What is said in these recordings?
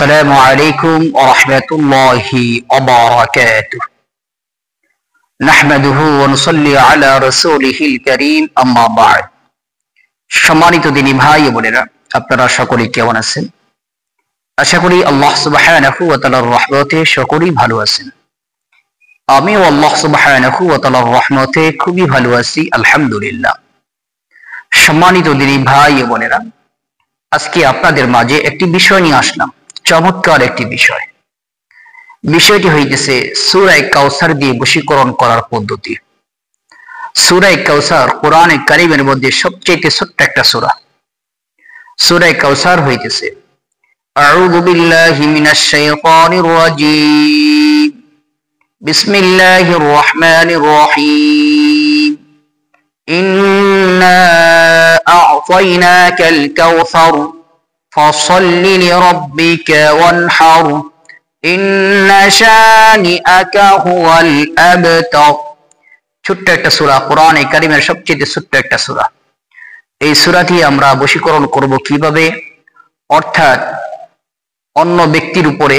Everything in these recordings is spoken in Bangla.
আসসালামু আলাইকুম ওয়া রাহমাতুল্লাহি ওয়া বারাকাতুহু নাহমাদুহু ওয়া নুসাল্লি আলা রাসূলিহিল কারীম আম্মা বা'দ। সম্মানিত দিনী ভাই ও বোনেরা, আপনারা সকলেই কেমন আছেন? আশা করি আল্লাহ সুবহানাহু ওয়া তাআলার রহমতে সকলেই ভালো আছেন। আমিও আল্লাহ সুবহানাহু ওয়া তাআলার রহমতে খুবই ভালো আছি, আলহামদুলিল্লাহ। সম্মানিত দিনী ভাই ও বোনেরা, আজকে আপনাদের মাঝে একটি বিষয় নিয়ে আসলাম, চমৎকার একটি বিষয়। বিষয়টি হইতেছে সূরা কাউসার দিয়ে বশীকরণ করার পদ্ধতি। সূরা কাউসার কোরআনে কারীমের মধ্যে সবচেয়ে ছোট্ট একটা সূরা। সূরা কাউসার হইতেছে আউযু বিল্লাহি মিনাশ শাইতানির রাজীম বিসমিল্লাহির রহমানির রহিম ইন্না আ'তাইনাকাল কাউসার ফাসাল্লি লিরাব্বিকা ওয়ানহার ইন্না শানিআকা হুয়াল আবতার। ছোট্ট একটা সূরা, কোরআনে কারীমের সবচেয়ে ছোট্ট একটা সূরা। এই সূরাটি আমরা বশীকরণ করব কিভাবে, অর্থাৎ অন্য ব্যক্তির উপরে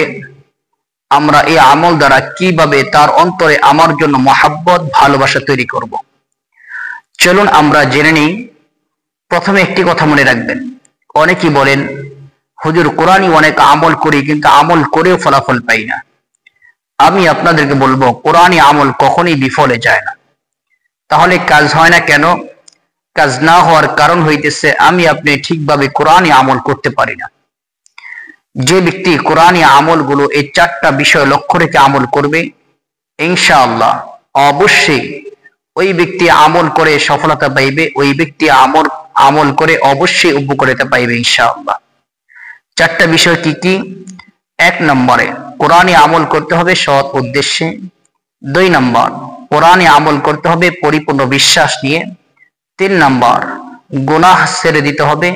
আমরা এই আমল দ্বারা কিভাবে তার অন্তরে আমার জন্য মহাব্বত, ভালোবাসা তৈরি করব। চলুন আমরা জেনে নিই। প্রথমে একটি কথা মনে রাখবেন, অনেকেই বলেন হুজুর কোরআনই অনেক আমল করি কিন্তু আমল করেও ফলাফল পাই না। আমি আপনাদেরকে বলবো কোরআনই আমল কখনোই বিফলে যায় না। তাহলে কাজ হয় না কেন? কাজ না হওয়ার কারণ হইতেছে আমি আপনি ঠিকভাবে কোরআনই আমল করতে পারি না। যে ব্যক্তি কোরআনই আমলগুলো এই চারটা বিষয় লক্ষ্য রেখে আমল করবে, ইনশাআল্লাহ অবশ্যই ওই ব্যক্তি আমল করে সফলতা পাইবে, ওই ব্যক্তি আমল করে অবশ্যই উপকারিতা পাইবে ইনশাআল্লাহ। চারটা বিষয় কি কি? 1 নম্বরে কোরআনে আমল করতে হবে সৎ উদ্দেশ্যে। 2 নম্বর কোরআনে আমল করতে হবে পরিপূর্ণ বিশ্বাস নিয়ে। 3 নম্বর গুনাহ ছেড়ে দিতে হবে।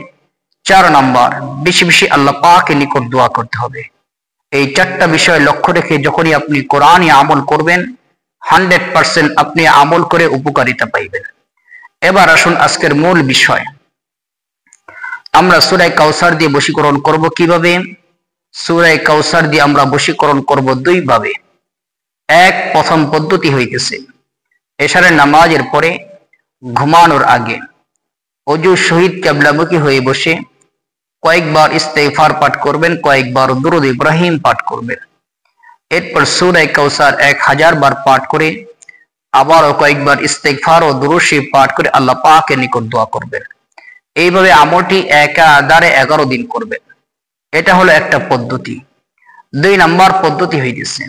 4 নম্বর বেশি বেশি আল্লাহ পাকের নিকট দোয়া করতে হবে। এই চারটা বিষয় লক্ষ্য রেখে যখনই আপনি কোরআনে আমল করবেন 100% আপনি আমল করে উপকারিতা পাইবেন। এবার আসুন আজকের মূল বিষয়। আমরা সূরা কাউসার দিয়ে বশীকরণ করব কিভাবে? সূরা কাউসার দিয়ে আমরা বশীকরণ করব 2 ভাবে। প্রথম পদ্ধতি হইতেছে এশারের নামাজের পরে ঘুমানোর আগে ওযু শহীদ কিবলামুখী হয়ে বসে কয়েকবার ইস্তেগফার পাঠ করবেন, কয়েকবার দুরূদ ইব্রাহিম পাঠ করবেন। এরপর সূরা কাউসার 1000 বার পাঠ করে আবারও কয়েকবার ইস্তেগফার ও দুরূদ শরীফ পাঠ করে আল্লাহ পাকের নিকট দোয়া করবেন। এইভাবে আমলটি একাধারে 11 দিন করবেন। এটা হলো একটা পদ্ধতি। 2 নম্বর পদ্ধতি হইতেছে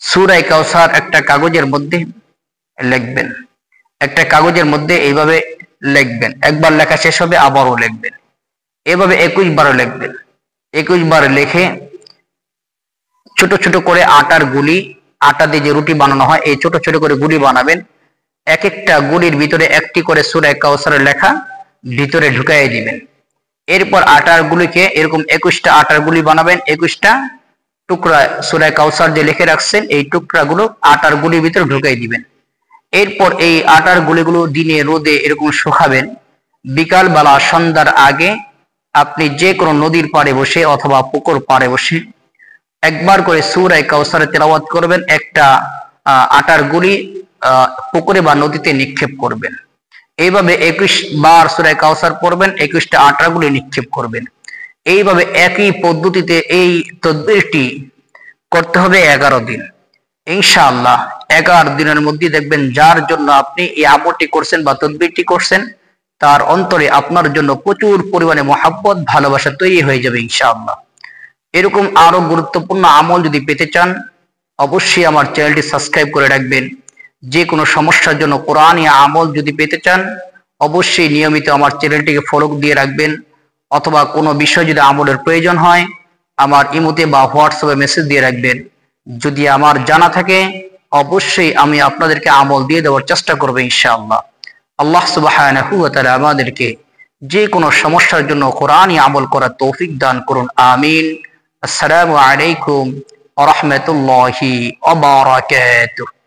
সূরা কাউসার একটা কাগজের মধ্যে লিখবেন। একটা কাগজের মধ্যে এইভাবে লিখবেন, একবার লেখা শেষ হবে আবারও লিখবেন, এভাবে 21 বার লিখবেন। 21 বার লিখে ছোট ছোট করে আটার গুলি, আটা দিয়ে যে রুটি বানানো হয় এই ছোট ছোট করে গুলি বানাবেন। এক একটা গুলির ভিতরে একটি করে সূরা কাউসারের লেখা ভিতরে ঢুকাই দিবেন। এরপর আটার গুলিকে এরকম 21টা আটার গুলি বানাবেন। 21টা টুকরা সূরা কাউসার যে লিখে রাখছেন এই টুকরাগুলো আটার গুলির ভিতরে ঢুকাই দিবেন। এরপর এই আটার গুলিগুলো দিনে রোদে এরকম শুকাবেন। বিকাল বেলা সন্ধ্যার আগে আপনি যে কোনো নদীর পাড়ে বসে অথবা পুকুর পাড়ে বসে একবার করে সূরা কাউসার তেলাওয়াত করবেন। একটা আটার গুলি পুকুরে বা নদীতে নিক্ষেপ করবেন। এইভাবে 21 বার সূরা কাউসার পড়বেন, 21টা আটার গুলি নিক্ষেপ করবেন। এইভাবে একই পদ্ধতিতে এই তাদবীরটি করতে হবে 11 দিন। ইনশাআল্লাহ 11 দিনের মধ্যে দেখবেন যার জন্য আপনি এই আমলটি করছেন বা তাদবীরটি করছেন তার অন্তরে আপনার জন্য প্রচুর পরিমাণে মহাব্বত, ভালোবাসা তৈরি হয়ে যাবে ইনশাআল্লাহ। এরকম আরো গুরুত্বপূর্ণ আমল যদি পেতে চান অবশ্যই আমার চ্যানেলটি সাবস্ক্রাইব করে রাখবেন। যে কোনো সমস্যার জন্য কোরআনী আমল যদি পেতে চান অবশ্যই নিয়মিত আমার চ্যানেলটিকে ফলো দিয়ে রাখবেন, অথবা কোনো বিষয় যদি আমলের প্রয়োজন হয় আমার ইমোতে বা হোয়াটসঅ্যাপে মেসেজ দিয়ে রাখবেন। যদি আমার জানা থাকে অবশ্যই আমি আপনাদেরকে আমল দিয়ে দেওয়ার চেষ্টা করব ইনশাআল্লাহ। আল্লাহ সুবহানাহু ওয়া তাআলা আমাদেরকে যে কোনো সমস্যার জন্য কোরআনী আমল করার তৌফিক দান করুন, আমিন। আসসালামু আলাইকুম ওয়া রাহমাতুল্লাহি ওয়া বারাকাতুহু।